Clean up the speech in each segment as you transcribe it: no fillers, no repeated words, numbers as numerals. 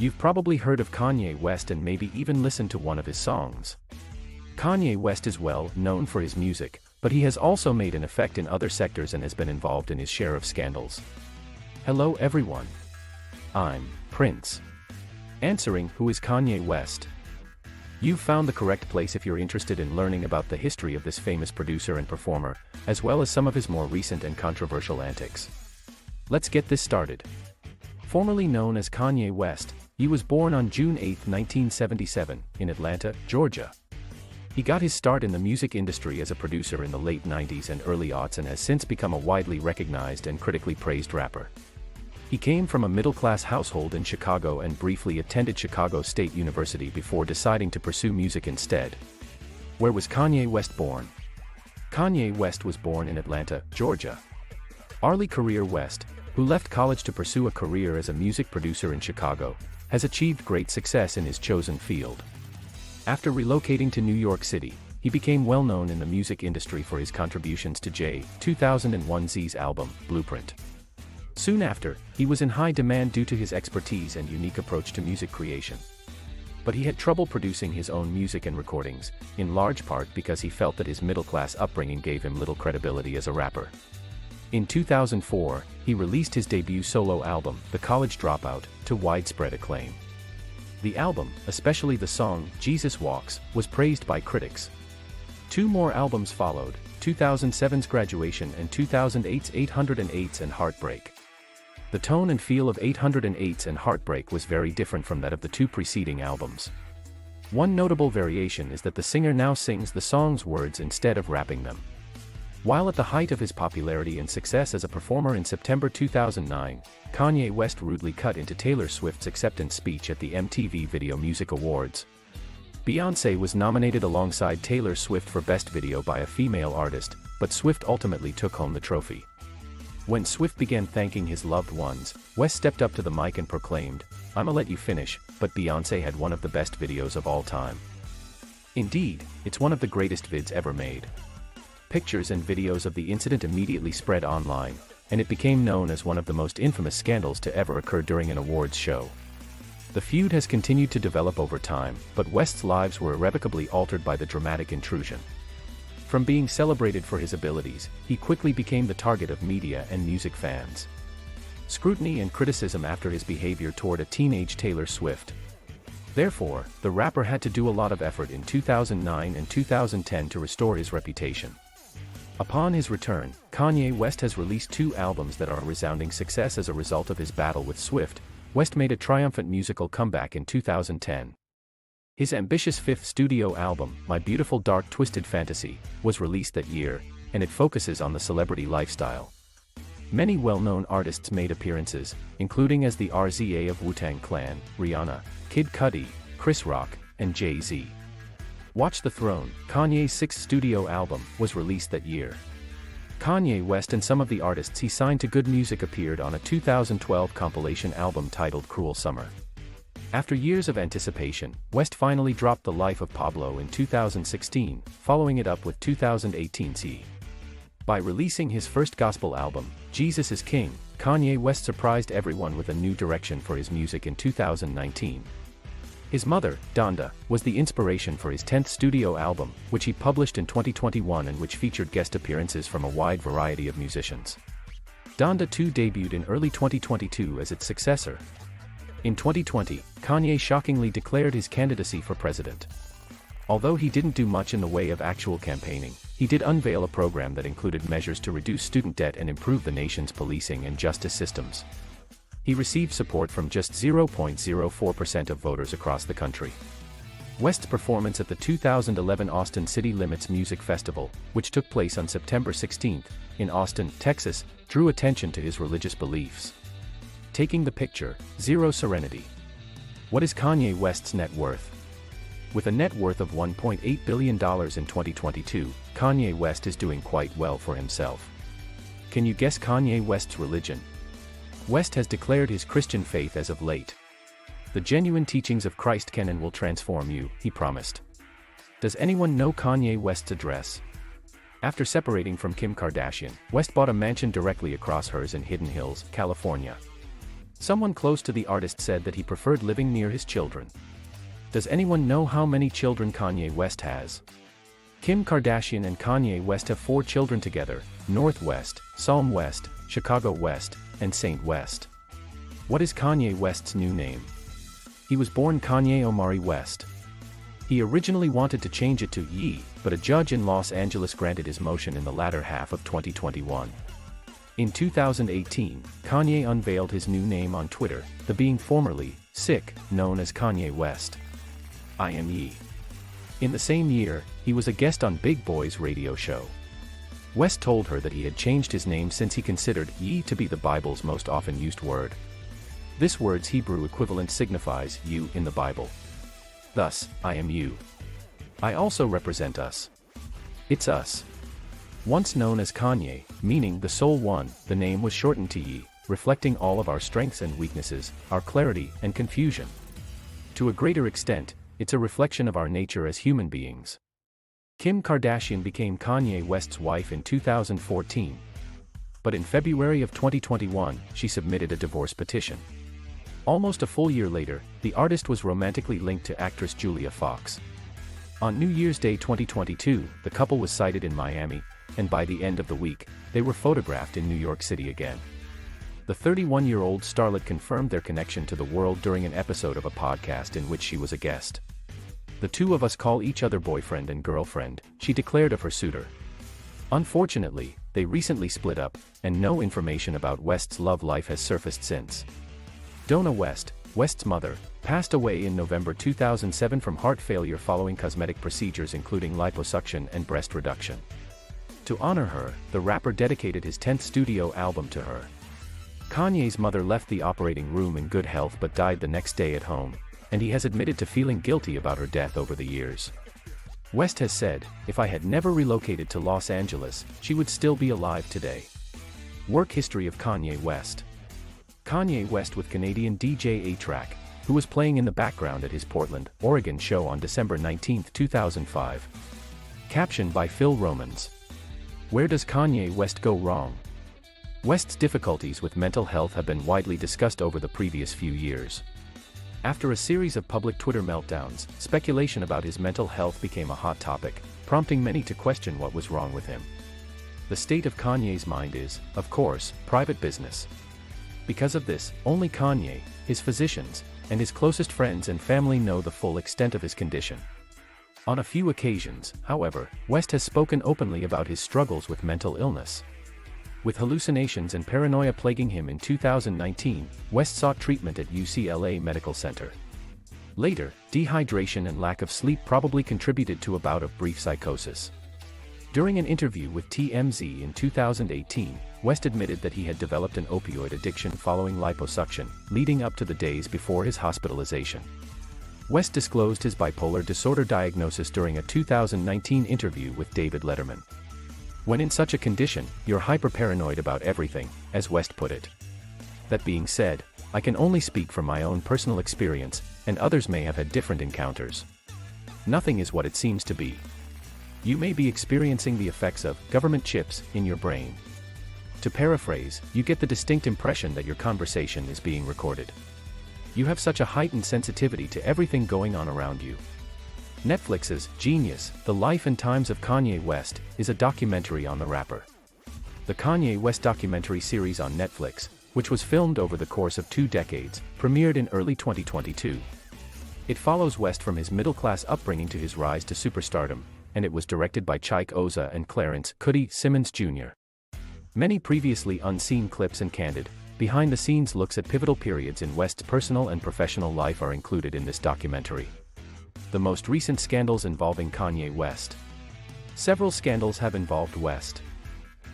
You've probably heard of Kanye West and maybe even listened to one of his songs. Kanye West is well known for his music, but he has also made an effect in other sectors and has been involved in his share of scandals. Hello everyone. I'm Prince. Answering who is Kanye West. You've found the correct place if you're interested in learning about the history of this famous producer and performer, as well as some of his more recent and controversial antics. Let's get this started. Formerly known as Kanye West, he was born on June 8, 1977, in Atlanta, Georgia. He got his start in the music industry as a producer in the late 90s and early aughts and has since become a widely recognized and critically praised rapper. He came from a middle-class household in Chicago and briefly attended Chicago State University before deciding to pursue music instead. Where was Kanye West born? Kanye West was born in Atlanta, Georgia. Early career West, who left college to pursue a career as a music producer in Chicago, has achieved great success in his chosen field. After relocating to New York City, he became well known in the music industry for his contributions to Jay 2001's album, Blueprint. Soon after, he was in high demand due to his expertise and unique approach to music creation. But he had trouble producing his own music and recordings, in large part because he felt that his middle-class upbringing gave him little credibility as a rapper. In 2004, he released his debut solo album, The College Dropout, to widespread acclaim. The album, especially the song, Jesus Walks, was praised by critics. Two more albums followed, 2007's Graduation and 2008's 808s and Heartbreak. The tone and feel of 808s and Heartbreak was very different from that of the two preceding albums. One notable variation is that the singer now sings the song's words instead of rapping them. While at the height of his popularity and success as a performer in September 2009, Kanye West rudely cut into Taylor Swift's acceptance speech at the MTV Video Music Awards. Beyoncé was nominated alongside Taylor Swift for Best Video by a Female Artist, but Swift ultimately took home the trophy. When Swift began thanking his loved ones, West stepped up to the mic and proclaimed, "I'ma let you finish, but Beyoncé had one of the best videos of all time." Indeed, it's one of the greatest vids ever made. Pictures and videos of the incident immediately spread online, and it became known as one of the most infamous scandals to ever occur during an awards show. The feud has continued to develop over time, but West's lives were irrevocably altered by the dramatic intrusion. From being celebrated for his abilities, he quickly became the target of media and music fans. Scrutiny and criticism after his behavior toward a teenage Taylor Swift. Therefore, the rapper had to do a lot of effort in 2009 and 2010 to restore his reputation. Upon his return, Kanye West has released two albums that are a resounding success as a result of his battle with Swift. West made a triumphant musical comeback in 2010. His ambitious fifth studio album, My Beautiful Dark Twisted Fantasy, was released that year, and it focuses on the celebrity lifestyle. Many well-known artists made appearances, including as the RZA of Wu-Tang Clan, Rihanna, Kid Cudi, Chris Rock, and Jay-Z. Watch the Throne, Kanye's sixth studio album, was released that year. Kanye West and some of the artists he signed to Good Music appeared on a 2012 compilation album titled Cruel Summer. After years of anticipation, West finally dropped The Life of Pablo in 2016, following it up with 2018's He. By releasing his first gospel album, Jesus is King, Kanye West surprised everyone with a new direction for his music in 2019. His mother, Donda, was the inspiration for his 10th studio album, which he published in 2021 and which featured guest appearances from a wide variety of musicians. Donda 2 debuted in early 2022 as its successor. In 2020, Kanye shockingly declared his candidacy for president. Although he didn't do much in the way of actual campaigning, he did unveil a program that included measures to reduce student debt and improve the nation's policing and justice systems. He received support from just 0.04% of voters across the country. West's performance at the 2011 Austin City Limits Music Festival, which took place on September 16, in Austin, Texas, drew attention to his religious beliefs. Taking the picture, Zero Serenity. What is Kanye West's net worth? With a net worth of $1.8 billion in 2022, Kanye West is doing quite well for himself. Can you guess Kanye West's religion? West has declared his Christian faith as of late. The genuine teachings of Christ can and will transform you, he promised. Does anyone know Kanye West's address? After separating from Kim Kardashian, West bought a mansion directly across hers in Hidden Hills, California. Someone close to the artist said that he preferred living near his children. Does anyone know how many children Kanye West has? Kim Kardashian and Kanye West have 4 children together: Northwest, Psalm West, Chicago West, and Saint West. What is Kanye West's new name? He was born Kanye Omari West. He originally wanted to change it to Ye, but a judge in Los Angeles granted his motion in the latter half of 2021. In 2018, Kanye unveiled his new name on Twitter, the being formerly sick, known as Kanye West. I am Ye. In the same year, he was a guest on Big Boy's radio show. West told her that he had changed his name since he considered Ye to be the Bible's most often used word. This word's Hebrew equivalent signifies you in the Bible. Thus, I am you. I also represent us. It's us. Once known as Kanye, meaning the Soul One, the name was shortened to Ye, reflecting all of our strengths and weaknesses, our clarity and confusion. To a greater extent, it's a reflection of our nature as human beings. Kim Kardashian became Kanye West's wife in 2014. But in February of 2021, she submitted a divorce petition. Almost a full year later, the artist was romantically linked to actress Julia Fox. On New Year's Day 2022, the couple was sighted in Miami, and by the end of the week, they were photographed in New York City again. The 31-year-old starlet confirmed their connection to the world during an episode of a podcast in which she was a guest. The two of us call each other boyfriend and girlfriend, she declared of her suitor. Unfortunately, they recently split up, and no information about West's love life has surfaced since. Donna West, West's mother, passed away in November 2007 from heart failure following cosmetic procedures including liposuction and breast reduction. To honor her, the rapper dedicated his 10th studio album to her. Kanye's mother left the operating room in good health but died the next day at home, and he has admitted to feeling guilty about her death over the years. West has said, "If I had never relocated to Los Angeles, she would still be alive today." Work history of Kanye West. Kanye West with Canadian DJ A-Track, who was playing in the background at his Portland, Oregon show on December 19, 2005. Caption by Phil Romans. Where does Kanye West go wrong? West's difficulties with mental health have been widely discussed over the previous few years. After a series of public Twitter meltdowns, speculation about his mental health became a hot topic, prompting many to question what was wrong with him. The state of Kanye's mind is, of course, private business. Because of this, only Kanye, his physicians, and his closest friends and family know the full extent of his condition. On a few occasions, however, West has spoken openly about his struggles with mental illness. With hallucinations and paranoia plaguing him in 2019, West sought treatment at UCLA Medical Center. Later, dehydration and lack of sleep probably contributed to a bout of brief psychosis. During an interview with TMZ in 2018, West admitted that he had developed an opioid addiction following liposuction, leading up to the days before his hospitalization. West disclosed his bipolar disorder diagnosis during a 2019 interview with David Letterman. When in such a condition, you're hyper-paranoid about everything, as West put it. That being said, I can only speak from my own personal experience, and others may have had different encounters. Nothing is what it seems to be. You may be experiencing the effects of government chips in your brain. To paraphrase, you get the distinct impression that your conversation is being recorded. You have such a heightened sensitivity to everything going on around you. Netflix's Genius, The Life and Times of Kanye West, is a documentary on the rapper. The Kanye West documentary series on Netflix, which was filmed over the course of 2 decades, premiered in early 2022. It follows West from his middle-class upbringing to his rise to superstardom, and it was directed by Chike Oza and Clarence "Cuddy" Simmons Jr. Many previously unseen clips and candid, behind-the-scenes looks at pivotal periods in West's personal and professional life are included in this documentary. The most recent scandals involving Kanye West. Several scandals have involved West.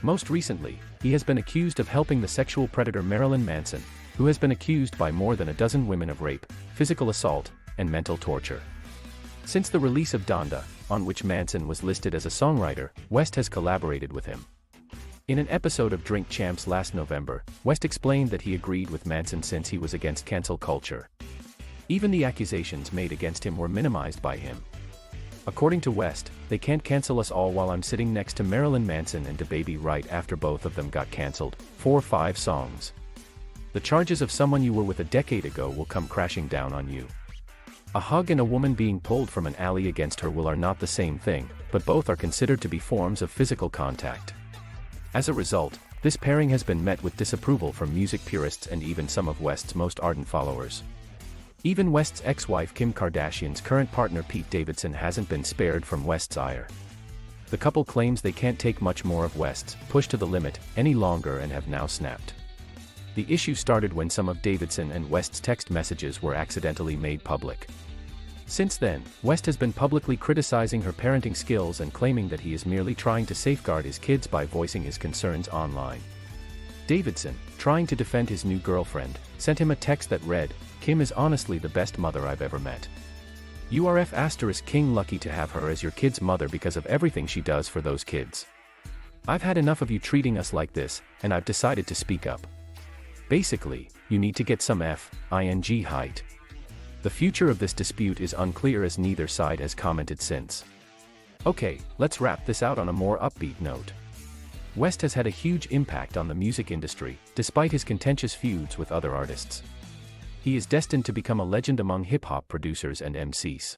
Most recently, he has been accused of helping the sexual predator Marilyn Manson, who has been accused by more than a dozen women of rape, physical assault, and mental torture. Since the release of Donda, on which Manson was listed as a songwriter, West has collaborated with him. In an episode of Drink Champs last November, West explained that he agreed with Manson since he was against cancel culture. Even the accusations made against him were minimized by him. According to West, "They can't cancel us all while I'm sitting next to Marilyn Manson and DaBaby right after both of them got canceled, 4 or 5 songs. The charges of someone you were with a decade ago will come crashing down on you. A hug and a woman being pulled from an alley against her will are not the same thing, but both are considered to be forms of physical contact. As a result, this pairing has been met with disapproval from music purists and even some of West's most ardent followers. Even West's ex-wife Kim Kardashian's current partner Pete Davidson hasn't been spared from West's ire. The couple claims they can't take much more of West's push to the limit any longer and have now snapped. The issue started when some of Davidson and West's text messages were accidentally made public. Since then, West has been publicly criticizing her parenting skills and claiming that he is merely trying to safeguard his kids by voicing his concerns online. Davidson, trying to defend his new girlfriend, sent him a text that read, "Kim is honestly the best mother I've ever met. King lucky to have her as your kid's mother because of everything she does for those kids. I've had enough of you treating us like this, and I've decided to speak up. Basically, you need to get some height." The future of this dispute is unclear as neither side has commented since. Okay, let's wrap this out on a more upbeat note. West has had a huge impact on the music industry, despite his contentious feuds with other artists. He is destined to become a legend among hip-hop producers and MCs.